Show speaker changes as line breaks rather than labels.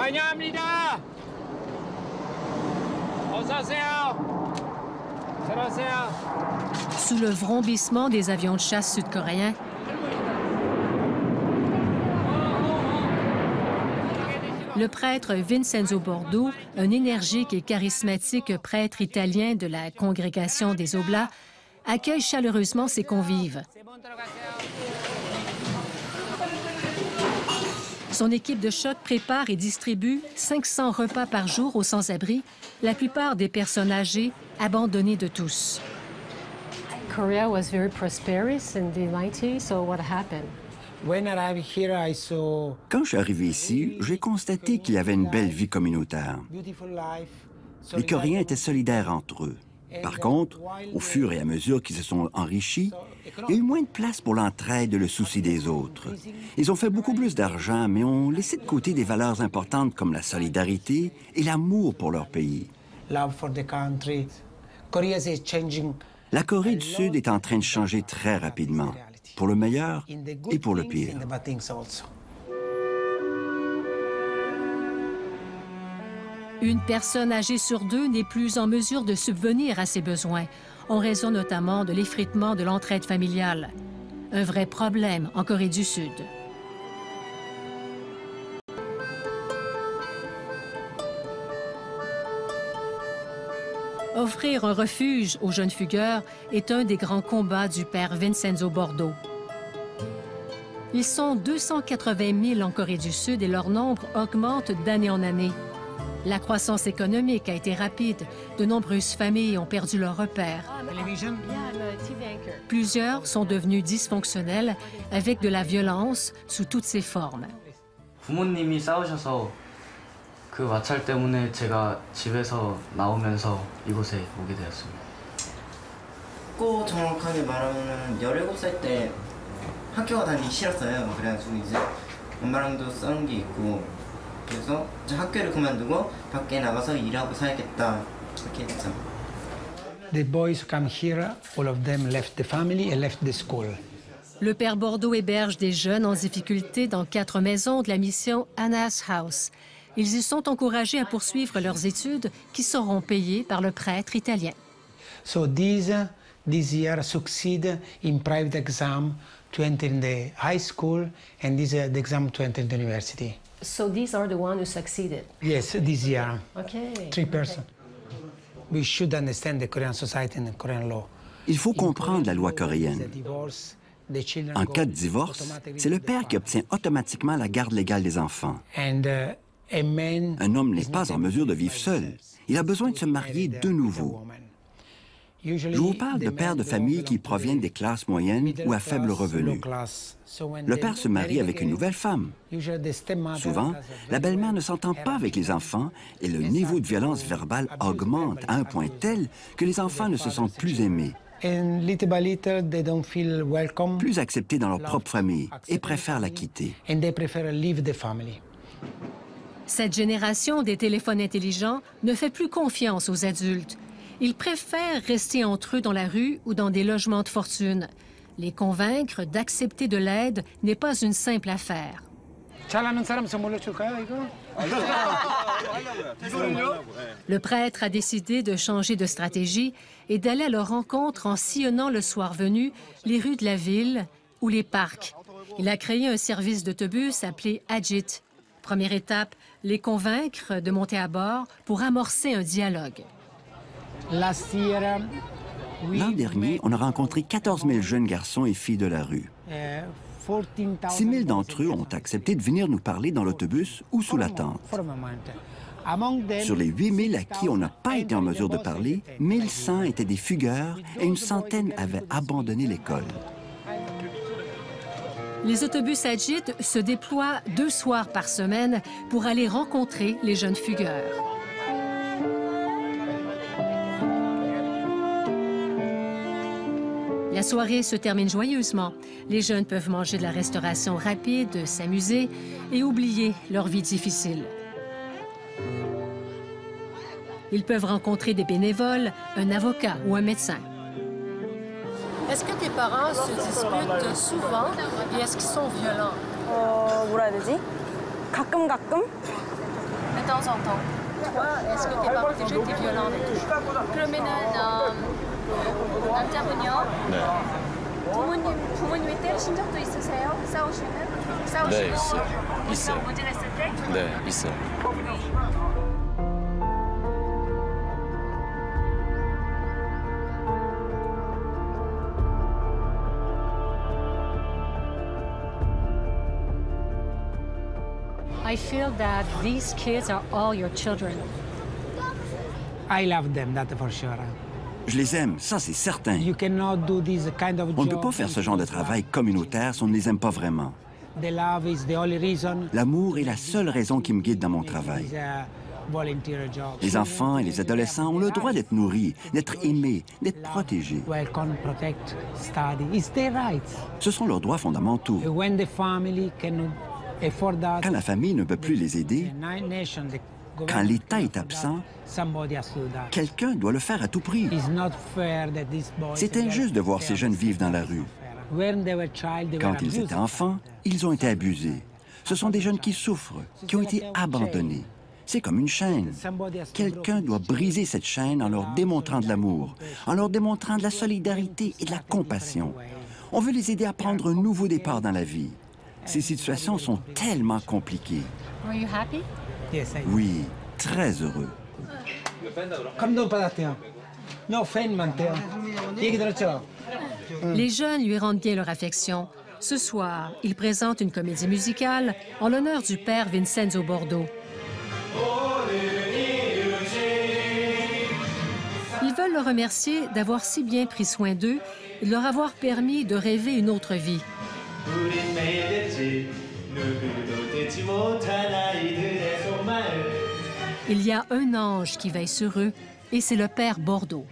환영합니다. 어서 오세요. 들어오세요.
Sous le vrombissement des avions de chasse sud-coréens, le prêtre Vincenzo Bordo, un énergique et charismatique prêtre italien de la congrégation des Oblats, accueille chaleureusement ses convives. Son équipe de choc prépare et distribue 500 repas par jour aux sans-abri, la plupart des personnes âgées, abandonnées de tous.
Korea was very prosperous in the 90s, so what happened?
Quand je suis arrivé ici, j'ai constaté qu'il y avait une belle vie communautaire. Les Coréens étaient solidaires entre eux. Par contre, au fur et à mesure qu'ils se sont enrichis, il y a eu moins de place pour l'entraide et le souci des autres. Ils ont fait beaucoup plus d'argent, mais ont laissé de côté des valeurs importantes comme la solidarité et l'amour pour leur pays. La Corée du Sud est en train de changer très rapidement, pour le meilleur et pour le pire.
Une personne âgée sur deux n'est plus en mesure de subvenir à ses besoins, en raison notamment de l'effritement de l'entraide familiale. Un vrai problème en Corée du Sud. Offrir un refuge aux jeunes fugueurs est un des grands combats du père Vincenzo Bordo. Ils sont 280 000 en Corée du Sud et leur nombre augmente d'année en année. La croissance économique a été rapide. De nombreuses familles ont perdu leurs repères. Plusieurs sont devenus dysfonctionnels avec de la violence sous toutes ses formes.
부모님이 싸우셔서 그 마찰 때문에 제가 집에서 나오면서 이곳에 오게 되었습니다.
꼭 정확하게 말하면 17살 때 학교가 다니기 싫었어요. 그래가지고 이제 엄마랑도 싸운 게 있고 그래서 학교를 그만두고 밖에 나가서 일하고 살겠다 이렇게 했죠.
The boys come here, all of them left the family and left the school.
Le père Bordo héberge des jeunes en difficulté dans 4 maisons de la mission Anna's House. Ils y sont encouragés à poursuivre leurs études qui seront payées par le prêtre italien.
So these this year succeed in private exam to enter in the high school and this the exam to enter the university.
So these are the ones who succeeded?
Yes, this year.
Okay.
3 persons. We should understand the Korean society and the Korean law.
Il faut comprendre la loi coréenne. En cas de divorce, c'est le père qui obtient automatiquement la garde légale des enfants. Un homme n'est pas en mesure de vivre seul. Il a besoin de se marier de nouveau. Je vous parle de pères de famille qui proviennent des classes moyennes ou à faible revenu. Le père se marie avec une nouvelle femme. Souvent, la belle-mère ne s'entend pas avec les enfants et le niveau de violence verbale augmente à un point tel que les enfants ne se sentent plus aimés, plus acceptés dans leur propre famille et préfèrent la quitter.
Cette génération des téléphones intelligents ne fait plus confiance aux adultes. Ils préfèrent rester entre eux dans la rue ou dans des logements de fortune. Les convaincre d'accepter de l'aide n'est pas une simple affaire. Le prêtre a décidé de changer de stratégie et d'aller à leur rencontre en sillonnant le soir venu les rues de la ville ou les parcs. Il a créé un service d'autobus appelé Ajit. Première étape, les convaincre de monter à bord pour amorcer un dialogue.
L'an dernier, on a rencontré 14 000 jeunes garçons et filles de la rue. 6 000 d'entre eux ont accepté de venir nous parler dans l'autobus ou sous la tente. Sur les 8 000 à qui on n'a pas été en mesure de parler, 1 100 étaient des fugueurs et une centaine avaient abandonné l'école.
Les autobus Ajit se déploient 2 soirs par semaine pour aller rencontrer les jeunes fugueurs. La soirée se termine joyeusement. Les jeunes peuvent manger de la restauration rapide, s'amuser et oublier leur vie difficile. Ils peuvent rencontrer des bénévoles, un avocat ou un médecin.
Est-ce que tes parents se disputent souvent et est-ce qu'ils sont violents?
뭐라 해야 되지? 가끔. de temps en temps. Toi, est-ce que tes parents déjà étaient violents avec toi? 그러면은 남자분이요?
네.
부모님이 때리신 적도 있으세요? 싸우시면?
네, 있어요.
모질했을 때?
네, 있어요.
I feel that these kids are all your children.
I love them, that's for sure.
Je les aime, ça c'est certain.
You cannot do this kind of
On ne peut
job
pas faire ce genre de travail communautaire si on ne les aime pas vraiment.
The love is the only reason.
L'amour est la seule raison qui me guide dans mon travail.
It's a volunteer job.
Les enfants et les adolescents ont le droit d'être nourris, d'être aimés, d'être protégés.
Welcome, protect, study. It's their rights.
Ce sont leurs droits fondamentaux.
When the family cannot afford that,
Quand la famille ne peut plus les aider,
the nation, the
quand
government
l'État est absent,
somebody has to do that.
quelqu'un doit le faire à tout prix.
It's not fair that these boys
C'est injuste de voir ces jeunes vivre dans la rue.
When they were child, they
Quand
were
ils
abused.
étaient enfants, ils ont été abusés. Ce sont des jeunes qui souffrent, qui ont été abandonnés. C'est comme une chaîne. Quelqu'un doit briser cette chaîne en leur démontrant de l'amour, en leur démontrant de la solidarité et de la compassion. On veut les aider à prendre un nouveau départ dans la vie. Ces situations sont tellement compliquées.
Were you happy?
Yes, I
Oui, très heureux.
감동 받았대요. No fan 많대요. 얘기 들었죠?
Les jeunes lui rendent bien leur affection. Ce soir, il présente une comédie musicale en l'honneur du père Vincenzo Bordeaux. Ils veulent le remercier d'avoir si bien pris soin d'eux et de leur avoir permis de rêver une autre vie. Il y a un ange qui veille sur eux et c'est le père Bordeaux.